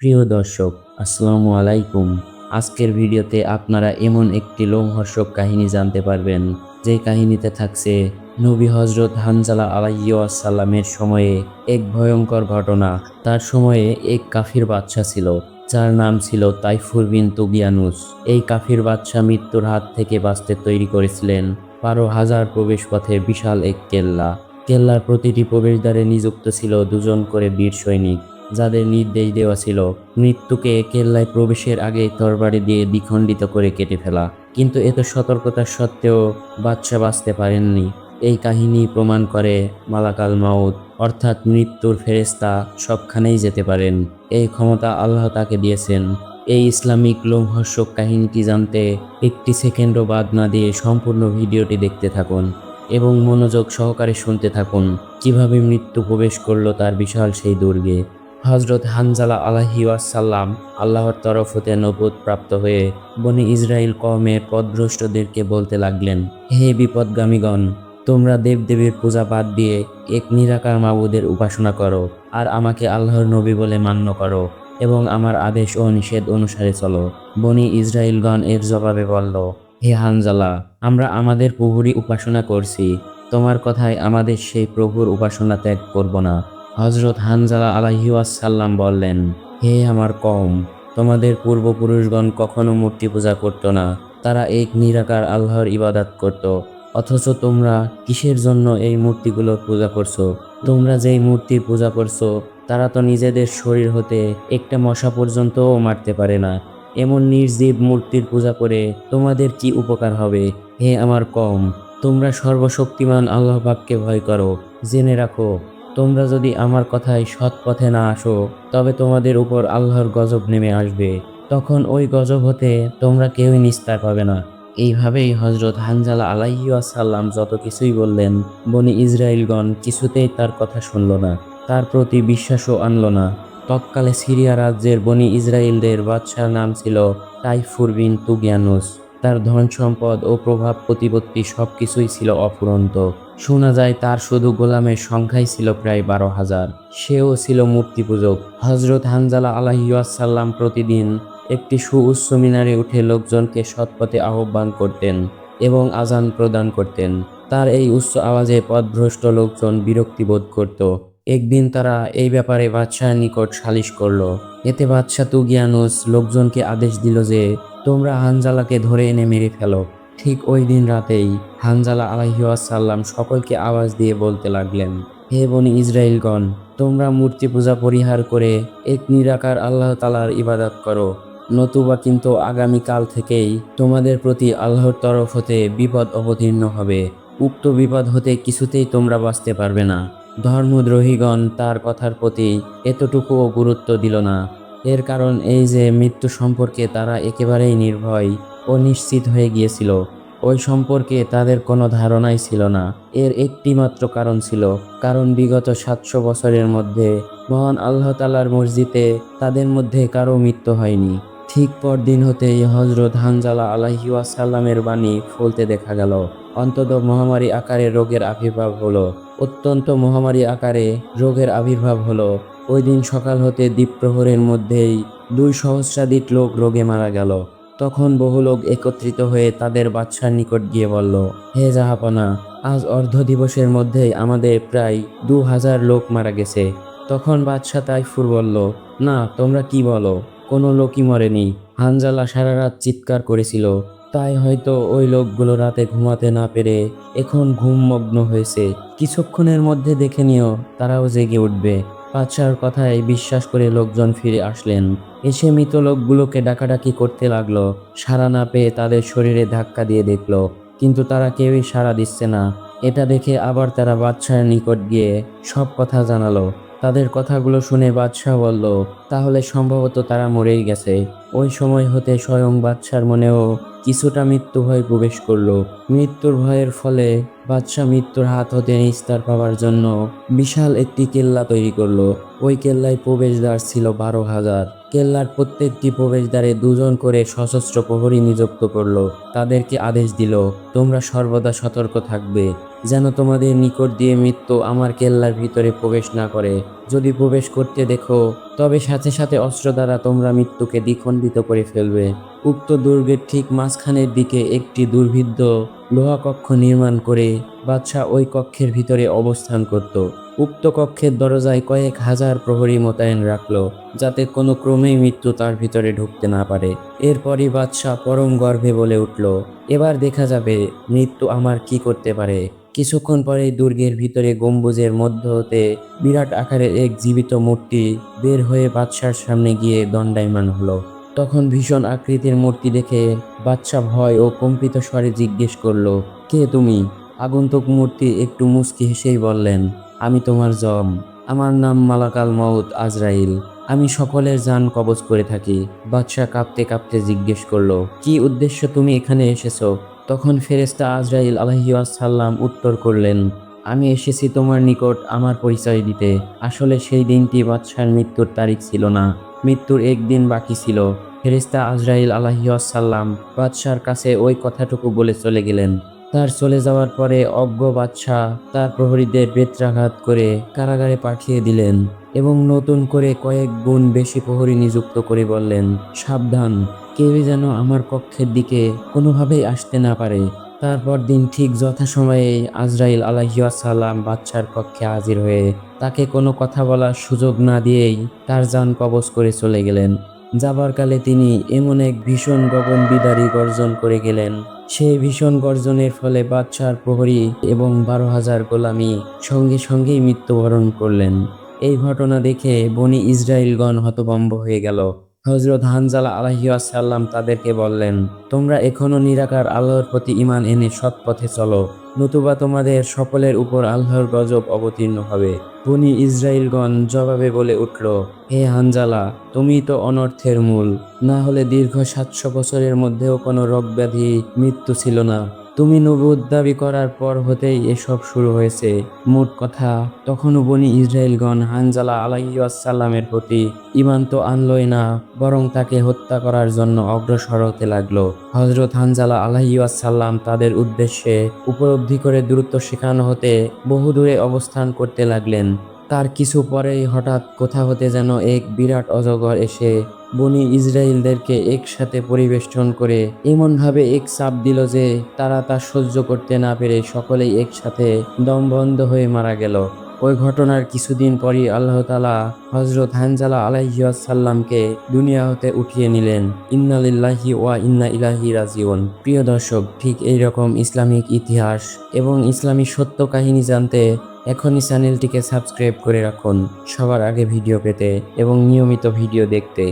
প্রিয় দর্শক, আসসালামু আলাইকুম। আজকের ভিডিওতে আপনারা এমন একটি লোমহর্ষক কাহিনী জানতে পারবেন, যে কাহিনীতে থাকছে নবী হজরত হানজালা আলাইহিওয়াসাল্লামের সময়ে এক ভয়ঙ্কর ঘটনা। তার সময়ে এক কাফির বাদশা ছিল, যার নাম ছিল তাইফুর বিন তুগিয়ানুস। এই কাফির বাদশা মৃত্যুর হাত থেকে বাঁচতে তৈরি করেছিলেন 12,000 প্রবেশ পথে বিশাল এক কেল্লা। কেল্লার প্রতিটি প্রবেশদ্বারে নিযুক্ত ছিল দুজন করে বীর সৈনিক, যাদের নির্দেশ দেওয়া ছিল মৃত্যুকে কেল্লায় প্রবেশের আগে তরবারি দিয়ে দ্বিখণ্ডিত করে কেটে ফেলা। কিন্তু এত সতর্কতার সত্ত্বেও বাদশা বাঁচতে পারেননি। এই কাহিনী প্রমাণ করে মালাকাল মাউত অর্থাৎ মৃত্যুর ফেরেশতা সবখানেই যেতে পারেন। এই ক্ষমতা আল্লাহ তাকে দিয়েছেন। এই ইসলামিক লোমহর্ষক কাহিনীটি জানতে একটি সেকেন্ডও বাদ না দিয়ে সম্পূর্ণ ভিডিওটি দেখতে থাকুন এবং মনোযোগ সহকারে শুনতে থাকুন কিভাবে মৃত্যু প্রবেশ করলো তার বিশাল সেই দুর্গে। হজরত হানজালা আলাইহিওয়াসাল্লাম আল্লাহর তরফ হতে নবুয়ত প্রাপ্ত হয়ে বনি ইসরাইল কওমের পথভ্রষ্টদেরকে বলতে লাগলেন, হে বিপদগামীগণ, তোমরা দেবদেবীর পূজা বাদ দিয়ে এক নিরাকার মাবুদের উপাসনা করো আর আমাকে আল্লাহর নবী বলে মান্য করো এবং আমার আদেশ ও নিষেধ অনুসারে চলো। বনি ইসরাইলগণ এর জবাবে বলল, হে হানজালা, আমরা আমাদের প্রভুরই উপাসনা করছি, তোমার কথায় আমাদের সেই প্রভুর উপাসনা ত্যাগ করব না। হজরত হানজালা আলাইহিওয়াসাল্লাম বললেন, হে আমার কওম, তোমাদের পূর্বপুরুষগণ কখনো মূর্তি পূজা করত না, তারা এক নিরাকার আল্লাহর ইবাদত করত। অথচ তোমরা কিসের জন্য এই মূর্তিগুলোর পূজা করছো? তোমরা যেই মূর্তির পূজা করছো তারা তো নিজেদের শরীর হতে একটা মশা পর্যন্তও মারতে পারে না। এমন নির্জীব মূর্তির পূজা করে তোমাদের কি উপকার হবে? হে আমার কওম, তোমরা সর্বশক্তিমান আল্লাহ পাককে ভয় করো। জেনে রাখো, তোমরা যদি আমার কথায় সৎ পথে না আসো তবে তোমাদের উপর আল্লাহর গজব নেমে আসবে। তখন ওই গজব হতে তোমরা কেউই নিস্তার পাবে না। এইভাবেই হজরত হানজালা আলাইহিওয়াসাল্লাম যত কিছুই বললেন, বনি ইসরাইলগণ কিছুতেই তার কথা শুনল না, তার প্রতি বিশ্বাসও আনল না। তৎকালে সিরিয়া রাজ্যের বনি ইসরাইলদের বাদশার নাম ছিল তাইফুর বিন তুগিয়ানুস। তার ধন সম্পদ ও প্রভাব প্রতিপত্তি সবকিছুই ছিল অফুরন্ত। শোনা যায় তার শুধু গোলামের সংখ্যাই ছিল প্রায় 12,000। সেও ছিল মূর্তি পূজক। হজরত হানজালা আলাইহিওয়াসাল্লাম প্রতিদিন একটি সুউচ্চ মিনারে উঠে লোকজনকে সৎপথে আহ্বান করতেন এবং আজান প্রদান করতেন। তার এই উচ্চ আওয়াজে পথভ্রষ্ট লোকজন বিরক্তি বোধ করত। একদিন তারা এই ব্যাপারে বাদশার নিকট সালিশ করল। এতে বাদশা তুগিয়ানুস লোকজনকে আদেশ দিল যে, তোমরা হানজালাকে ধরে এনে মেরে ফেলো। ঠিক ওই দিন রাতেই হানজালা আলাইহিওয়াসাল্লাম সকলকে আওয়াজ দিয়ে বলতে লাগলেন, হে বনি ইসরাইলগণ, তোমরা মূর্তি পূজা পরিহার করে এক নিরাকার আল্লাহ তাআলার ইবাদত করো, নতুবা কিন্তু আগামীকাল থেকেই তোমাদের প্রতি আল্লাহর তরফ হতে বিপদ অবতীর্ণ হবে। উক্ত বিপদ হতে কিছুতেই তোমরা বাঁচতে পারবে না। ধর্মদ্রোহীগণ তার কথার প্রতি এতটুকুও গুরুত্ব দিল না। এর কারণ এই যে মৃত্যু সম্পর্কে তারা একেবারেই নির্ভয় ও নিশ্চিত হয়ে গিয়েছিল। ওই সম্পর্কে তাদের কোনো ধারণাই ছিল না। এর একটি মাত্র কারণ ছিল, কারণ বিগত 700 বছরের মধ্যে মহান আল্লাহ তাআলার মসজিদে তাদের মধ্যে কারো মৃত্যু হয়নি। ঠিক পরদিন হতেই হজরত হানজালা আলাইহিওয়াসাল্লামের বাণী ফলতে দেখা গেল। অন্তত মহামারী আকারে রোগের আবির্ভাব হলো। অত্যন্ত মহামারী আকারে রোগের আবির্ভাব হলো। ওই দিন সকাল হতে দ্বীপ্রহরের মধ্যেই 2 সহস্রাধিক লোক রোগে মারা গেল। তখন বহু লোক একত্রিত হয়ে তাদের বাদশার নিকট গিয়ে বলল, হে জাহাপনা, আজ অর্ধ দিবসের মধ্যেই আমাদের প্রায় 2,000 লোক মারা গেছে। তখন বাদশা তাইফুর বলল, না, তোমরা কি বলো? কোনো লোকই মরেনি। হানজালা সারা রাত চিৎকার করেছিল, তাই হয়তো ওই লোকগুলো রাতে ঘুমাতে না পেরে এখন ঘুমমগ্ন হয়েছে। কিছুক্ষণের মধ্যে দেখে নিও তারাও জেগে উঠবে। বাদশার কথায় বিশ্বাস করে লোকজন ফিরে আসলেন। এসে মৃত লোকগুলোকে ডাকাডাকি করতে লাগলো। সাড়া না পেয়ে তাদের শরীরে ধাক্কা দিয়ে দেখলো, কিন্তু তারা কেউই সাড়া দিচ্ছে না। এটা দেখে আবার তারা বাদশার নিকট গিয়ে সব কথা জানালো। তাদের কথাগুলো শুনে বাদশাহ বলল, তাহলে সম্ভবত তারা মরেই গেছে। ওই সময় হতে স্বয়ং বাদশার মনেও কিছুটা মৃত্যু ভয় প্রবেশ করলো। মৃত্যুর ভয়ের ফলে বাদশাহ মৃত্যুর হাত হতে নিস্তার পাওয়ার জন্য বিশাল একটি কেল্লা তৈরি করলো। ওই কেল্লায় প্রবেশদ্বার ছিল 12,000। কেল্লার প্রত্যেকটি প্রবেশদ্বারে 2 জন করে সশস্ত্র প্রহরী নিযুক্ত করলো। তাদেরকে আদেশ দিল, তোমরা সর্বদা সতর্ক থাকবে, যেন তোমাদের নিকট দিয়ে মৃত্যু আমার কেল্লার ভিতরে প্রবেশ না করে। যদি প্রবেশ করতে দেখো তবে সাথে সাথে অস্ত্র দ্বারা তোমরা মৃত্যুকে দ্বিখণ্ডিত করে ফেলবে। উক্ত দুর্গের ঠিক মাঝখানের দিকে একটি দুর্ভেদ্য লোহা কক্ষ নির্মাণ করে বাদশাহ ওই কক্ষের ভিতরে অবস্থান করত। উক্ত কক্ষের দরজায় কয়েক হাজার প্রহরী মোতায়েন রাখল, যাতে কোনো ক্রমেই মৃত্যু তার ভিতরে ঢুকতে না পারে। এরপরই বাদশাহ পরম গর্বে বলে উঠল, এবার দেখা যাবে মৃত্যু আমার কি করতে পারে। কিছুক্ষণ পরেই দুর্গের ভিতরে গম্বুজের মধ্য হতে বিরাট আকারের এক জীবিত মূর্তি বের হয়ে বাদশার সামনে গিয়ে দণ্ডায়মান হলো। তখন ভীষণ আকৃতির মূর্তি দেখে বাদশা ভয় ও কম্পিত স্বরে জিজ্ঞেস করলো, কে তুমি? আগন্তুক মূর্তি একটু মুচকি হেসেই বললেন, আমি তোমার জম। আমার নাম মালাকাল মউত আজরাইল। আমি সকলের জান কবজ করে থাকি। বাদশা কাঁপতে কাঁপতে জিজ্ঞেস করলো, কি উদ্দেশ্য তুমি এখানে এসেছো? তখন ফেরেশতা আজরাইল আলাইহিসসালাম উত্তর করলেন, আমি এসেছি তোমার নিকট আমার পরিচয় দিতে। আসলে সেই দিনটি বাদশার মৃত্যুর তারিখ ছিল না, মৃত্যুর একদিন বাকি ছিল। ফেরেশতা আজরাইল আলাইহিসসালাম বাদশার কাছে ওই কথাটুকু বলে চলে গেলেন। তার চলে যাওয়ার পরে অজ্ঞ বাদশাহ তার প্রহরীদের বেত্রাঘাত করে কারাগারে পাঠিয়ে দিলেন এবং নতুন করে কয়েক গুণ বেশি প্রহরী নিযুক্ত করে বললেন, সাবধান, কেউই যেন আমার কক্ষের দিকে কোনোভাবেই আসতে না পারে। তারপর দিন ঠিক যথাসময়ে আজরাইল আলাইহিসসালাম বাদশার কক্ষে হাজির হয়ে তাকে কোনো কথা বলার সুযোগ না দিয়েই তার জান কবজ করে চলে গেলেন। যাবার কালে তিনি এমন এক ভীষণ গগন বিদারী গর্জন করে গেলেন, সেই ভীষণ গর্জনের ফলে বাদশার প্রহরী এবং 12,000 গোলামি সঙ্গে সঙ্গেই মৃত্যুবরণ করলেন। এই ঘটনা দেখে বনি ইসরাইলগণ হতভম্ব হয়ে গেল। হযরত হানজালা আলাইহিসসালাম তাদেরকে বললেন, তোমরা এখনো নিরাকার আল্লাহর প্রতি ঈমান এনে সৎ পথে চলো, নতুবা তোমাদের সকলের উপর আল্লাহর গজব অবতীর্ণ হবে। বনি ইসরাইলগণ জবাবে বলে উঠল, হে হানজালা, তুমি তো অনর্থের মূল। না হলে দীর্ঘ 700 বছরের মধ্যেও কোনো রোগব্যাধি মৃত্যু ছিল না। তুমি নবুয়ত দাবি করার পর হতেই এসব শুরু হয়েছে। মোট কথা, তখনও বনি ইসরাইলগণ হানজালা আলাইহিসসালামের প্রতি ঈমান তো আনলই না, বরং তাকে হত্যা করার জন্য অগ্রসর হতে লাগলো। হযরত হানজালা আলাইহিসসালাম তাদের উদ্দেশ্যে উপলব্ধি করে দূরত্ব শেখানো হতে বহুদূরে অবস্থান করতে লাগলেন। তার কিছু পরেই হঠাৎ কোথা হতে যেন এক বিরাট অজগর এসে বনি ইসরাইলদেরকে একসাথে পরিবেষ্টন করে এমনভাবে এক চাপ দিল যে তারা তা সহ্য করতে না পেরে সকলেই একসাথে দমবন্ধ হয়ে মারা গেল। ওই ঘটনার কিছুদিন পরই আল্লাহ তাআলা হযরত হানজালা আলাইহিসসালামকে দুনিয়া হতে উঠিয়ে নিলেন। ইন্না লিল্লাহি ওয়া ইন্না ইলাইহি রাজিউন। প্রিয় দর্শক, ঠিক এইরকম ইসলামিক ইতিহাস এবং ইসলামী সত্য কাহিনী জানতে এখনই চ্যানেলটিকে সাবস্ক্রাইব করে রাখুন, সবার আগে ভিডিও পেতে এবং নিয়মিত ভিডিও দেখতে।